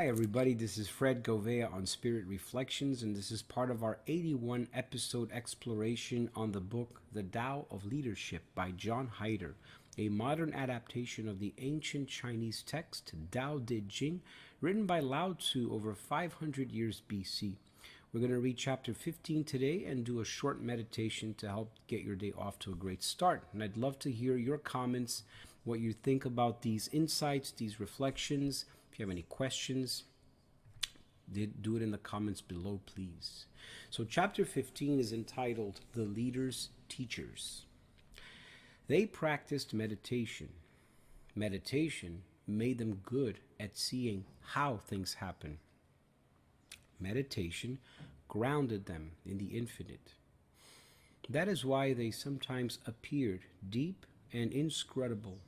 Hi everybody, this is Fred Govea on Spirit Reflections, and this is part of our 81 episode exploration on the book The Tao of Leadership by John Heider, a modern adaptation of the ancient Chinese text Tao Te Ching, written by Lao Tzu over 500 years BC. We're going to read chapter 15 today and do a short meditation to help get your day off to a great start. And I'd love to hear your comments, what you think about these insights, these reflections. If you have any questions, do it in the comments below, please. So chapter 15 is entitled The Leader's Teachers. They practiced meditation. Meditation made them good at seeing how things happen. Meditation grounded them in the infinite. That is why they sometimes appeared deep and inscrutable,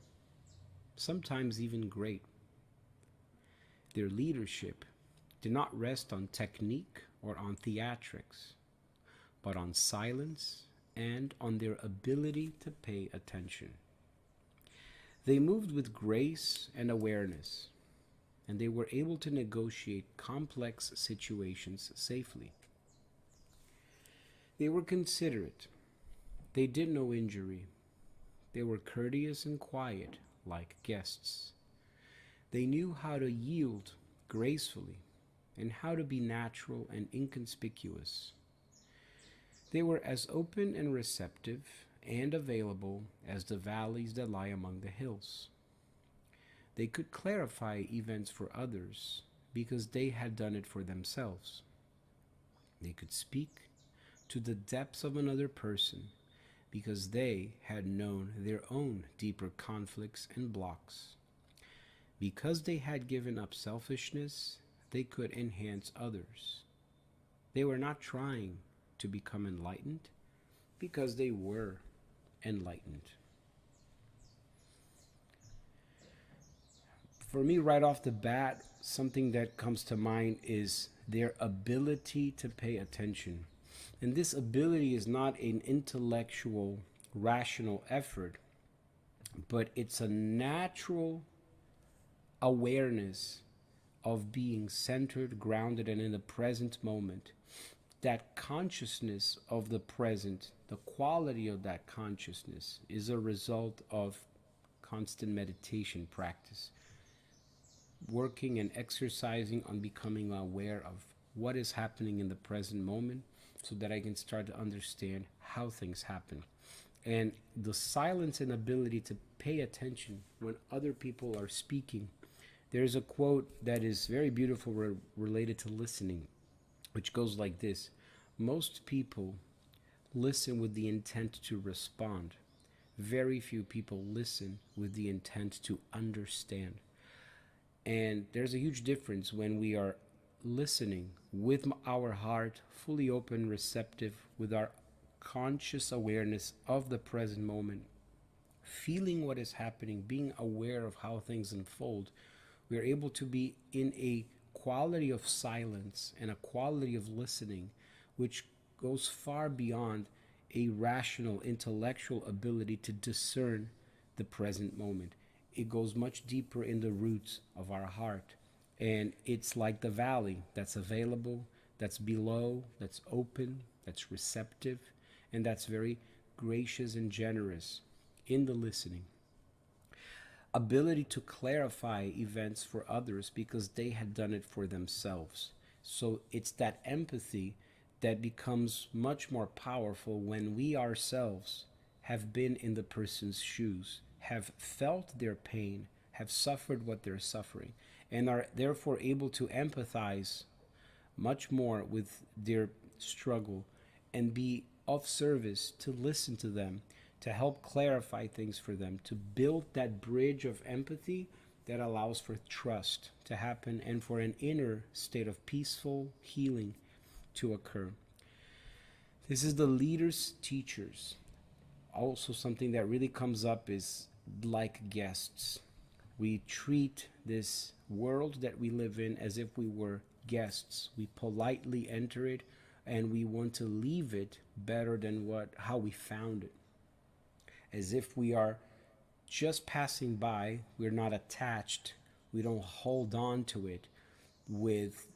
sometimes even great. Their leadership did not rest on technique or on theatrics, but on silence and on their ability to pay attention. They moved with grace and awareness, and they were able to negotiate complex situations safely. They were considerate. They did no injury. They were courteous and quiet, like guests. They knew how to yield gracefully and how to be natural and inconspicuous. They were as open and receptive and available as the valleys that lie among the hills. They could clarify events for others because they had done it for themselves. They could speak to the depths of another person because they had known their own deeper conflicts and blocks. Because they had given up selfishness, they could enhance others. They were not trying to become enlightened because they were enlightened. For me, right off the bat, something that comes to mind is their ability to pay attention. And this ability is not an intellectual, rational effort, but it's a natural awareness of being centered, grounded, and in the present moment. That consciousness of the present, the quality of that consciousness, is a result of constant meditation practice. Working and exercising on becoming aware of what is happening in the present moment so that I can start to understand how things happen. And the silence and ability to pay attention when other people are speaking. There's a quote that is very beautiful related to listening, which goes like this: most people listen with the intent to respond. Very few people listen with the intent to understand. And there's a huge difference when we are listening with our heart fully open, receptive, with our conscious awareness of the present moment, feeling what is happening, being aware of how things unfold. We are able to be in a quality of silence and a quality of listening which goes far beyond a rational, intellectual ability to discern the present moment. It goes much deeper in the roots of our heart. And it's like the valley that's available, that's below, that's open, that's receptive, and that's very gracious and generous in the listening. Ability to clarify events for others because they had done it for themselves. So it's that empathy that becomes much more powerful when we ourselves have been in the person's shoes, have felt their pain, have suffered what they're suffering, and are therefore able to empathize much more with their struggle and be of service to listen to them, to help clarify things for them, to build that bridge of empathy that allows for trust to happen and for an inner state of peaceful healing to occur. This is the leader's teachers. Also, something that really comes up is like guests. We treat this world that we live in as if we were guests. We politely enter it and we want to leave it better than how we found it. As if we are just passing by, we're not attached, we don't hold on to it, with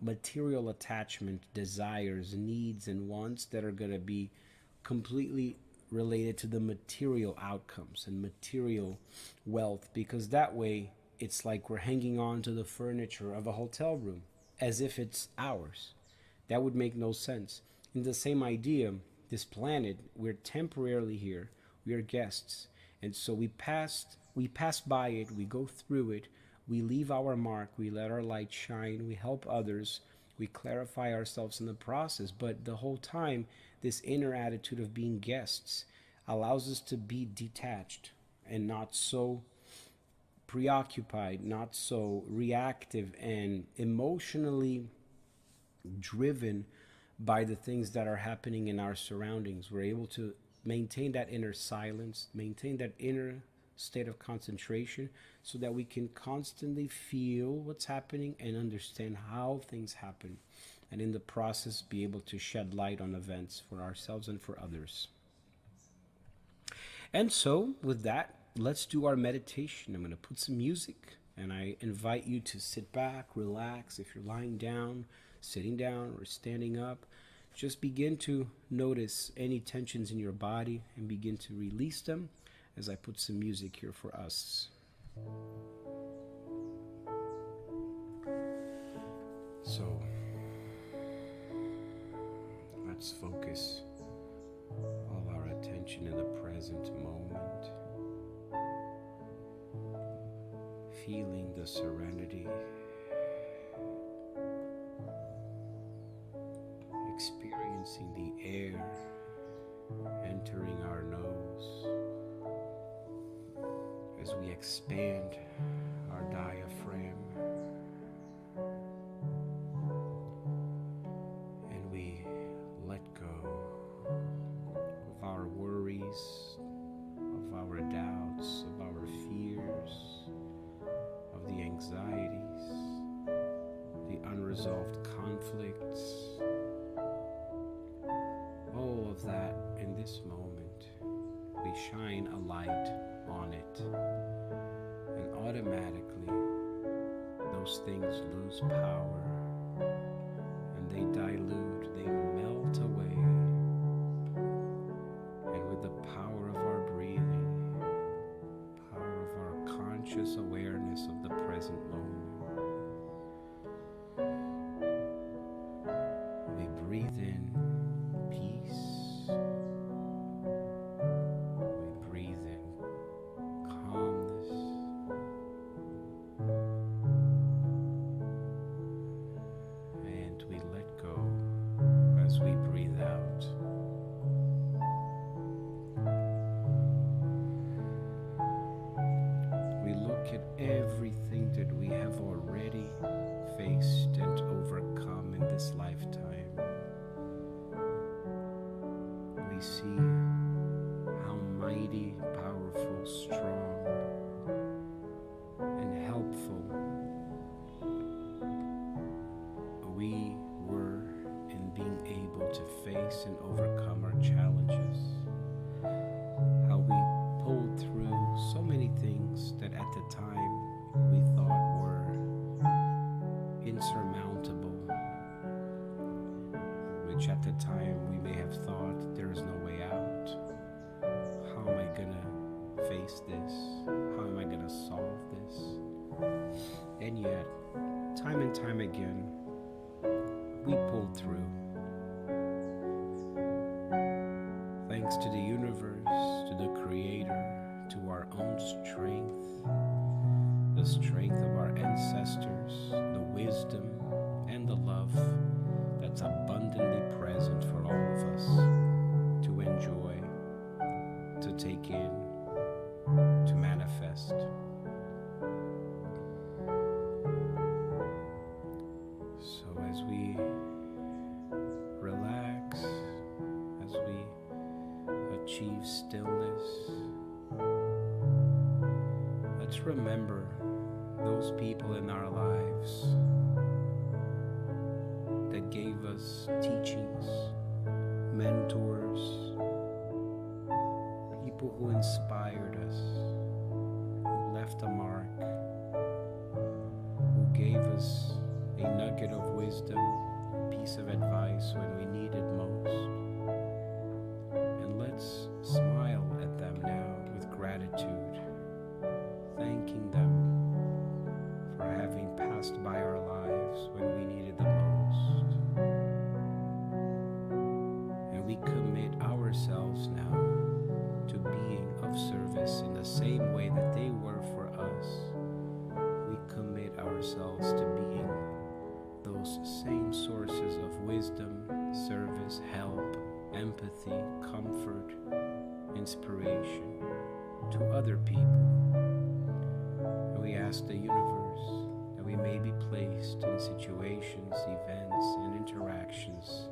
material attachment, desires, needs, and wants that are going to be completely related to the material outcomes and material wealth, because that way it's like we're hanging on to the furniture of a hotel room as if it's ours. That would make no sense. In the same idea, this planet, we're temporarily here. We are guests. And so we pass by it, we go through it, we leave our mark, we let our light shine, we help others, we clarify ourselves in the process. But the whole time, this inner attitude of being guests allows us to be detached and not so preoccupied, not so reactive and emotionally driven by the things that are happening in our surroundings. We're able to maintain that inner silence, maintain that inner state of concentration, so that we can constantly feel what's happening and understand how things happen, and in the process be able to shed light on events for ourselves and for others. And so with that, let's do our meditation. I'm going to put some music, and I invite you to sit back, relax. If you're lying down, sitting down, or standing up, just begin to notice any tensions in your body and begin to release them as I put some music here for us. So let's focus all our attention in the present moment, feeling the serenity, experiencing the air entering our nose as we expand our diaphragm and we let go of our worries, of our doubts, of our fears, of the anxieties, the unresolved conflicts. All of that in this moment, we shine a light on it, and automatically those things lose power and they dilute, they melt away. And with the power of our breathing, power of our conscious awareness of the present moment, we breathe in peace, we breathe in calmness, and we let go as we breathe out. We look at everything that we have already faced and overcome in this lifetime. We see how mighty, powerful, strong, and helpful we were in being able to face and overcome our challenges. How we pulled through so many things that at the time we thought were insurmountable, which at the time we may have thought there is no way out. How am I gonna face this? How am I gonna solve this? And yet, time and time again, we pulled through. Thanks to the universe, to the Creator, to our own strength, the strength of our ancestors, the wisdom and the love that's abundantly present for all of us to enjoy, to take in, to manifest. So as we relax, as we achieve stillness, let's remember those people in our lives that gave us teachings, mentors, people who inspired us, who left a mark, who gave us a nugget of wisdom, piece of advice when we need it most. And let's smile at them now with gratitude, thanking them for having passed by our lives when we needed the most. And we commit ourselves now to being of service in the same way that they were for us. We commit ourselves to being those same sources of wisdom, service, help, empathy, comfort, inspiration to other people. And we ask the universe that we may be placed in situations, events, and interactions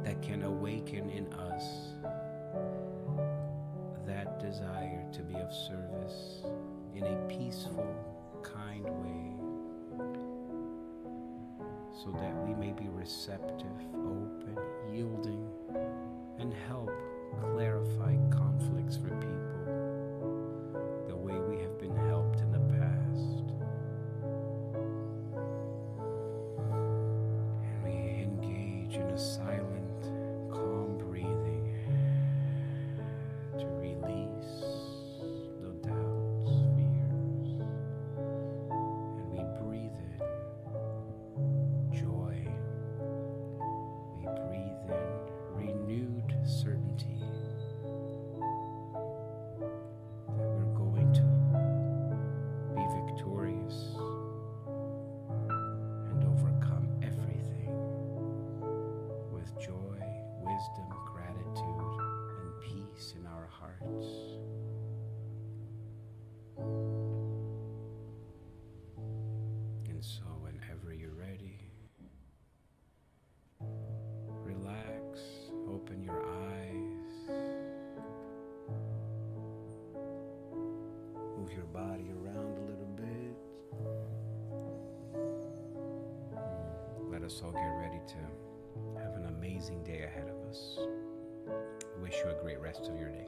that can awaken in us that desire to be of service in a peaceful, kind way, so that we may be receptive, open, yielding, and help clarify conflicts for people the way we have been helped in the past. And we engage in a silent, calm breathing to release the doubts, fears, and we breathe in joy. We breathe in renewed certainty that we're going to be victorious and overcome everything with joy, wisdom, gratitude, and peace in our hearts. And so whenever you're ready, relax, open your eyes, move your body around a little bit. Let us all get ready to have an amazing day ahead of us. Wish you a great rest of your day.